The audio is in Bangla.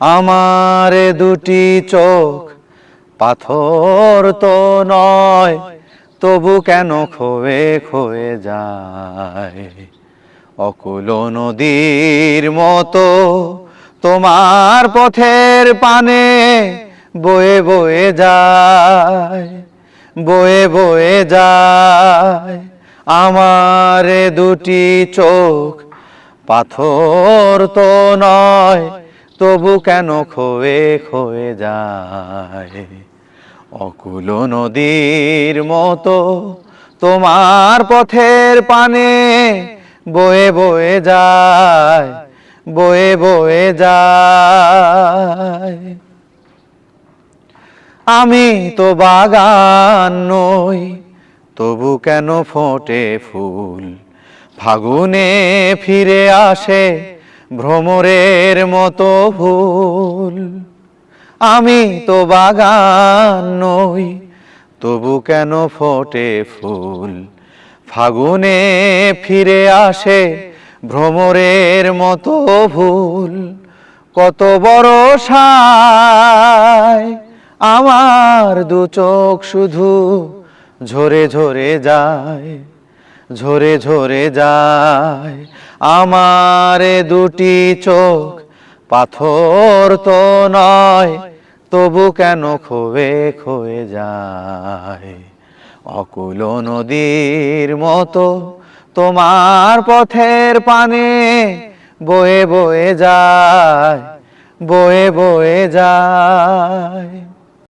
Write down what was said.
আমার দুটি চোখ পাথর তো নয়, তবু কেন ক্ষয়ে ক্ষয়ে যায়। অকুল নদীর মতো তোমার পথের পানে বয়ে বয়ে যায়, বয়ে বয়ে যায়। আমার দুটি চোখ পাথর তো নয়, তবু কেন ক্ষয়ে ক্ষয়ে যায়। অকুল নদীর মতো তোমার পথের পানে বয়ে বয়ে যায়, বয়ে বয়ে যায়। আমি তো বাগান নই, তবু কেন ফোটে ফুল। ফাগুনে ফিরে আসে ভ্রমরের মতো ভুল। আমি তো বাগান নই, তবু কেন ফোটে ফুল। ফাগুনে ফিরে আসে ভ্রমরের মতো ভুল। কত বড় সায় আমার দু চোখ শুধু ঝরে ঝরে যায়, ঝরে ঝরে যায়। আমার দুটি চোখ পাথর তো নয়, তবু কেন ক্ষয়ে ক্ষয়ে যায়। অকুল নদীর মতো তোমার পথের পানে বয়ে বয়ে যায়, বয়ে বয়ে যায়।